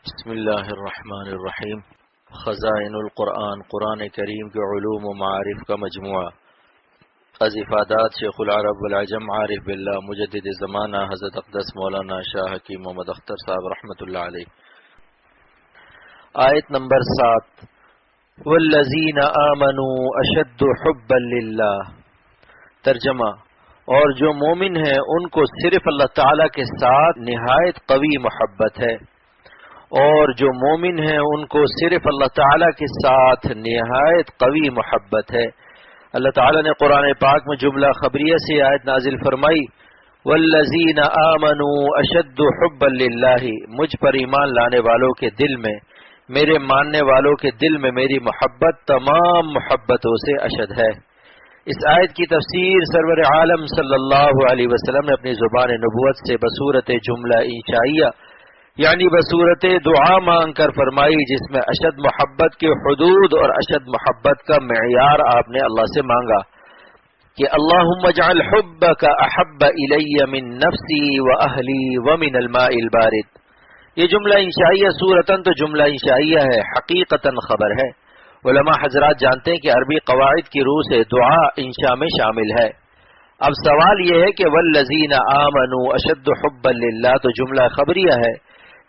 بسم اللہ الرحمن الرحیم۔ خزائن القرآن، قرآن کریم کے علوم و معارف کا مجموعہ، از افادات شیخ العرب والعجم عارف باللہ مجدد زمانہ حضرت اقدس مولانا شاہ حکیم محمد اختر صاحب رحمۃ اللہ علیہ۔ آیت نمبر 7، والذین آمنوا اشد حبا للہ۔ ترجمہ: اور جو مومن ہیں ان کو صرف اللہ تعالی کے ساتھ نہایت قوی محبت ہے، اور جو مومن ہیں ان کو صرف اللہ تعالی کے ساتھ نہایت قوی محبت ہے۔ اللہ تعالی نے قرآن پاک میں جملہ خبریہ سے آیت نازل فرمائی، والذین آمنوا اشد حبا للہ، مجھ پر ایمان لانے والوں کے دل میں، میرے ماننے والوں کے دل میں میری محبت تمام محبتوں سے اشد ہے۔ اس آیت کی تفسیر سرور عالم صلی اللہ علیہ وسلم نے اپنی زبان نبوت سے بصورت جملہ انشائیہ یعنی بصورت دعا مانگ کر فرمائی، جس میں اشد محبت کے حدود اور اشد محبت کا معیار آپ نے اللہ سے مانگا کہ اللہم اجعل حبک احب الی من نفسی و اہلی ومن الماء البارد۔ یہ جملہ انشائیہ صورتاً تو جملہ انشائیہ ہے، حقیقتاً خبر ہے۔ علماء حضرات جانتے ہیں کہ عربی قواعد کی روح سے دعا انشاء میں شامل ہے۔ اب سوال یہ ہے کہ والذین آمنوا اشد حبا للہ تو جملہ خبریہ ہے،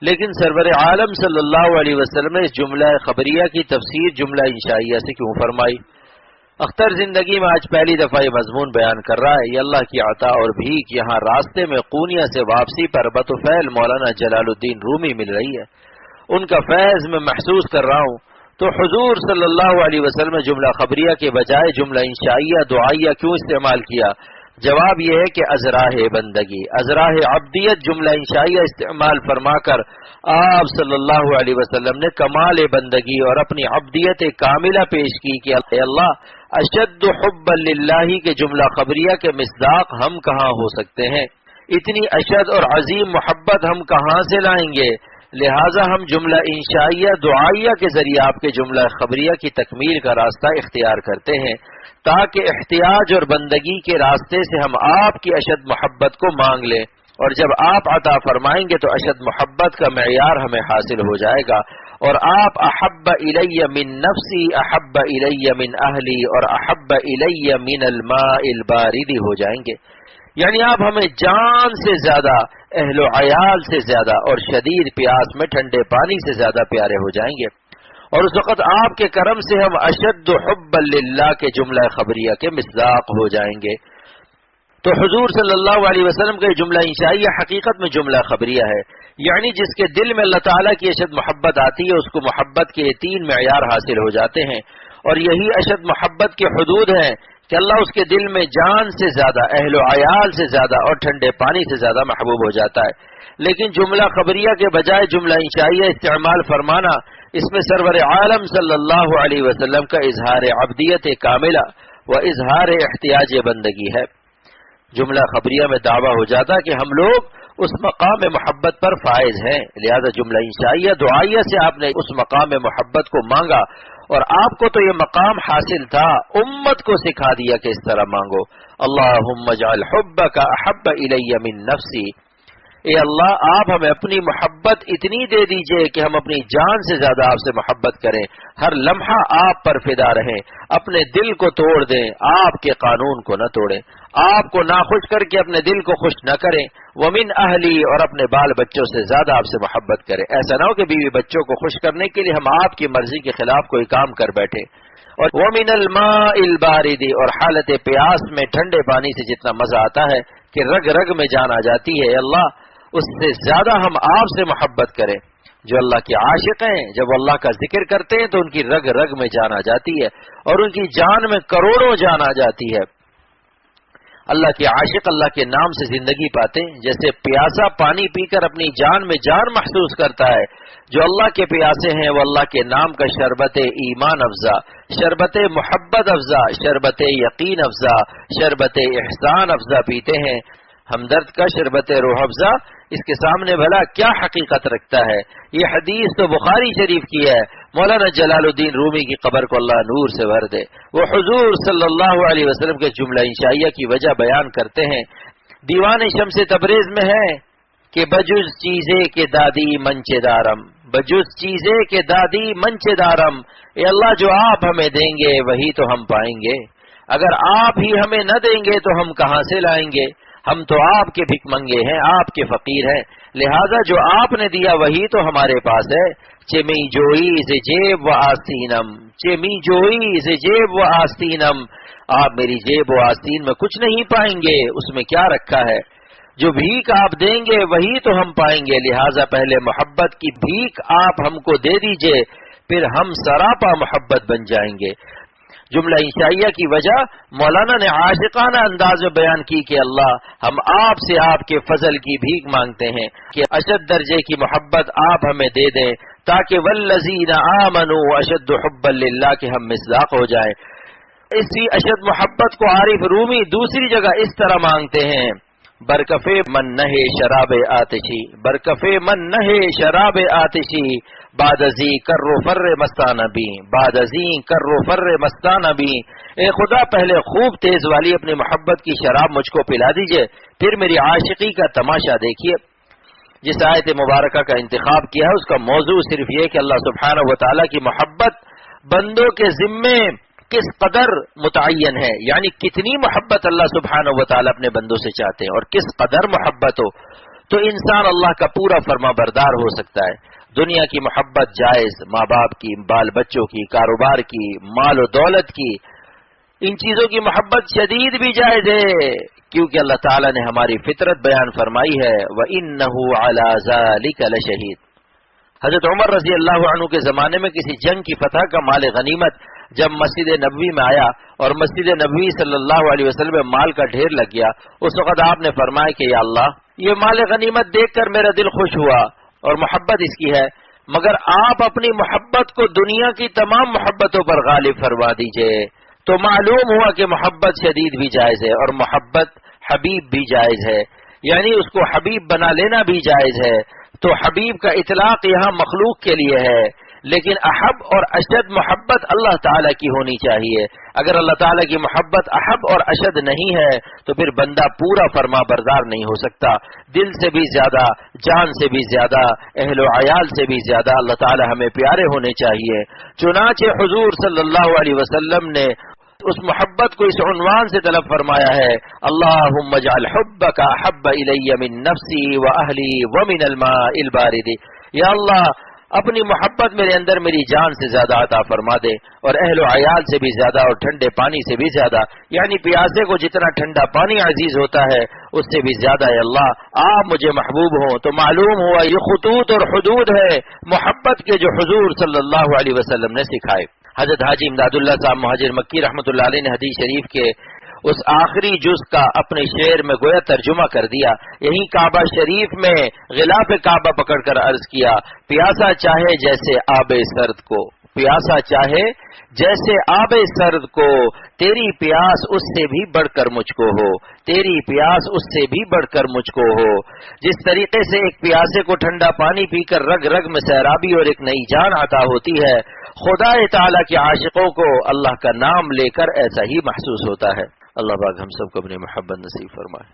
لیکن سرور عالم صلی اللہ علیہ وسلم نے اس جملہ خبریہ کی تفسیر جملہ انشائیہ سے کیوں فرمائی؟ اختر زندگی میں آج پہلی دفعہ یہ مضمون بیان کر رہا ہے۔ یہ اللہ کی عطا اور بھیک یہاں راستے میں قونیہ سے واپسی پر بطفیل مولانا جلال الدین رومی مل رہی ہے، ان کا فیض میں محسوس کر رہا ہوں۔ تو حضور صلی اللہ علیہ وسلم نے جملہ خبریہ کے بجائے جملہ انشائیہ دعائیہ کیوں استعمال کیا؟ جواب یہ ہے کہ ازراہ بندگی، ازراہ عبدیت جملہ انشائیہ استعمال فرما کر آپ صلی اللہ علیہ وسلم نے کمال بندگی اور اپنی عبدیت کاملہ پیش کی کہ اے اللہ اشد حبا للہ کے جملہ خبریہ کے مصداق ہم کہاں ہو سکتے ہیں؟ اتنی اشد اور عظیم محبت ہم کہاں سے لائیں گے؟ لہٰذا ہم جملہ انشائیہ دعائیہ کے ذریعے آپ کے جملہ خبریہ کی تکمیل کا راستہ اختیار کرتے ہیں، تاکہ احتیاج اور بندگی کے راستے سے ہم آپ کی اشد محبت کو مانگ لیں، اور جب آپ عطا فرمائیں گے تو اشد محبت کا معیار ہمیں حاصل ہو جائے گا، اور آپ احب الی من نفسی احب الی من اہلی اور احب الی من الماء البارد ہو جائیں گے، یعنی آپ ہمیں جان سے زیادہ، اہل و عیال سے زیادہ اور شدید پیاس میں ٹھنڈے پانی سے زیادہ پیارے ہو جائیں گے، اور اس وقت آپ کے کرم سے ہم اشد حبا للہ کے جملہ خبریہ کے مصداق ہو جائیں گے۔ تو حضور صلی اللہ علیہ وسلم کا جملہ انشائیہ حقیقت میں جملہ خبریہ ہے، یعنی جس کے دل میں اللہ تعالیٰ کی اشد محبت آتی ہے اس کو محبت کے 3 معیار حاصل ہو جاتے ہیں، اور یہی اشد محبت کے حدود ہیں کہ اللہ اس کے دل میں جان سے زیادہ، اہل و عیال سے زیادہ اور ٹھنڈے پانی سے زیادہ محبوب ہو جاتا ہے۔ لیکن جملہ خبریہ کے بجائے جملہ انشائیہ استعمال فرمانا، اس میں سرور عالم صلی اللہ علیہ وسلم کا اظہار عبدیت کاملہ و اظہار احتیاج بندگی ہے۔ جملہ خبریہ میں دعویٰ ہو جاتا کہ ہم لوگ اس مقام محبت پر فائز ہیں، لہذا جملہ انشائیہ دعائیہ سے آپ نے اس مقام محبت کو مانگا، اور آپ کو تو یہ مقام حاصل تھا، امت کو سکھا دیا کہ اس طرح مانگو، اللہم اجعل حبک احب الی من نفسی۔ اے اللہ آپ ہمیں اپنی محبت اتنی دے دیجئے کہ ہم اپنی جان سے زیادہ آپ سے محبت کریں، ہر لمحہ آپ پر فدا رہیں، اپنے دل کو توڑ دیں، آپ کے قانون کو نہ توڑیں، آپ کو ناخوش کر کے اپنے دل کو خوش نہ کریں، ومن اہلی اور اپنے بال بچوں سے زیادہ آپ سے محبت کریں۔ ایسا نہ ہو کہ بیوی بچوں کو خوش کرنے کے لیے ہم آپ کی مرضی کے خلاف کوئی کام کر بیٹھے۔ اور ومن الماء البارد اور حالت پیاس میں ٹھنڈے پانی سے جتنا مزہ آتا ہے کہ رگ رگ میں جان آ جاتی ہے، اللہ اس سے زیادہ ہم آپ سے محبت کریں۔ جو اللہ کے عاشق ہیں جب اللہ کا ذکر کرتے ہیں تو ان کی رگ رگ میں جان آ جاتی ہے، اور ان کی جان میں کروڑوں جان آ جاتی ہے۔ اللہ کے عاشق اللہ کے نام سے زندگی پاتے ہیں، جیسے پیاسا پانی پی کر اپنی جان میں جان محسوس کرتا ہے۔ جو اللہ کے پیاسے ہیں وہ اللہ کے نام کا شربت ایمان افزا، شربت محبت افزا، شربت یقین افزا، شربت احسان افزا پیتے ہیں۔ ہمدرد کا شربت روح افزا اس کے سامنے بھلا کیا حقیقت رکھتا ہے؟ یہ حدیث تو بخاری شریف کی ہے۔ مولانا جلال الدین رومی کی قبر کو اللہ نور سے بھر دے، وہ حضور صلی اللہ علیہ وسلم کے جملہ انشائیہ کی وجہ بیان کرتے ہیں۔ دیوان شمس تبریز میں ہے کہ بجز چیزے کے دادی منچے دارم، بجز چیزیں کہ دادی منچے دارم، اے اللہ جو آپ ہمیں دیں گے وہی تو ہم پائیں گے، اگر آپ ہی ہمیں نہ دیں گے تو ہم کہاں سے لائیں گے؟ ہم تو آپ کے بھک منگے ہیں، آپ کے فقیر ہیں، لہذا جو آپ نے دیا وہی تو ہمارے پاس ہے۔ چمی جوئی ز جیب و آستینم، چمی جوئی ز جیب و آستینم، آپ میری جیب و آستین میں کچھ نہیں پائیں گے، اس میں کیا رکھا ہے؟ جو بھیک آپ دیں گے وہی تو ہم پائیں گے، لہذا پہلے محبت کی بھیک آپ ہم کو دے دیجئے، پھر ہم سراپا محبت بن جائیں گے۔ جملہ انشائیہ کی وجہ مولانا نے عاشقانہ انداز میں بیان کی کہ اللہ ہم آپ سے آپ کے فضل کی بھیک مانگتے ہیں کہ اشد درجے کی محبت آپ ہمیں دے دیں تاکہ والذین آمنوا اشد حبا للہ کہ ہم مصداق ہو جائیں۔ اسی اشد محبت کو عارف رومی دوسری جگہ اس طرح مانگتے ہیں، برکفے من نہے شراب آتشی، برکفے من نہے شراب آتشی، بعد ازی کر و فر مستانہ بھی، بعد ازی کر و فر مستانہ بھی، اے خدا پہلے خوب تیز والی اپنی محبت کی شراب مجھ کو پلا دیجئے، پھر میری عاشقی کا تماشا دیکھیے۔ جس آیت مبارکہ کا انتخاب کیا ہے اس کا موضوع صرف یہ کہ اللہ سبحانہ و تعالیٰ کی محبت بندوں کے ذمے کس قدر متعین ہے، یعنی کتنی محبت اللہ سبحانہ و تعالیٰ اپنے بندوں سے چاہتے ہیں اور کس قدر محبت ہو تو انسان اللہ کا پورا فرما بردار ہو سکتا ہے۔ دنیا کی محبت جائز، ماں باپ کی، بال بچوں کی، کاروبار کی، مال و دولت کی، ان چیزوں کی محبت شدید بھی جائز ہے کیونکہ اللہ تعالیٰ نے ہماری فطرت بیان فرمائی ہے وَإِنَّهُ عَلَى ذَلِكَ لَشَهِيدٌ۔ حضرت عمر رضی اللہ عنہ کے زمانے میں کسی جنگ کی فتح کا مال غنیمت جب مسجد نبوی میں آیا اور مسجد نبوی صلی اللہ علیہ وسلم میں مال کا ڈھیر لگ گیا، اس وقت آپ نے فرمایا کہ یا اللہ یہ مال غنیمت دیکھ کر میرا دل خوش ہوا اور محبت اس کی ہے، مگر آپ اپنی محبت کو دنیا کی تمام محبتوں پر غالب فرما دیجئے۔ تو معلوم ہوا کہ محبت شدید بھی جائز ہے اور محبت حبیب بھی جائز ہے، یعنی اس کو حبیب بنا لینا بھی جائز ہے۔ تو حبیب کا اطلاق یہاں مخلوق کے لیے ہے، لیکن احب اور اشد محبت اللہ تعالیٰ کی ہونی چاہیے۔ اگر اللہ تعالیٰ کی محبت احب اور اشد نہیں ہے تو پھر بندہ پورا فرما بردار نہیں ہو سکتا، دل سے بھی زیادہ، جان سے بھی زیادہ، اہل و عیال سے بھی زیادہ اللہ تعالیٰ ہمیں پیارے ہونے چاہیے۔ چنانچہ حضور صلی اللہ علیہ وسلم نے اس محبت کو اس عنوان سے طلب فرمایا ہے اللہم اجعل حبک احب الی من نفسی و اہلی ومن الماء البارد، یا اللہ اپنی محبت میرے اندر میری جان سے زیادہ عطا فرما دے اور اہل و عیال سے بھی زیادہ اور ٹھنڈے پانی سے بھی زیادہ، یعنی پیاسے کو جتنا ٹھنڈا پانی عزیز ہوتا ہے اس سے بھی زیادہ ہے اللہ آپ مجھے محبوب ہوں۔ تو معلوم ہوا یہ خطوط اور حدود ہے محبت کے جو حضور صلی اللہ علیہ وسلم نے سکھائے۔ حضرت حاجی امداد اللہ صاحب مہاجر مکی رحمۃ اللہ علیہ نے حدیث شریف کے اس آخری جز کا اپنے شعر میں گویا ترجمہ کر دیا۔ یہی کعبہ شریف میں غلاف کعبہ پکڑ کر عرض کیا پیاسا چاہے جیسے آب سرد کو، پیاسا چاہے جیسے آب سرد کو، تیری پیاس اس سے بھی بڑھ کر مجھ کو ہو، تیری پیاس اس سے بھی بڑھ کر مجھ کو ہو۔ جس طریقے سے ایک پیاسے کو ٹھنڈا پانی پی کر رگ رگ میں سیرابی اور ایک نئی جان عطا ہوتی ہے، خدا تعالیٰ کے عاشقوں کو اللہ کا نام لے کر ایسا ہی محسوس ہوتا ہے۔ اللہ پاک ہم سب کو اپنی محبت نصیب فرمائے۔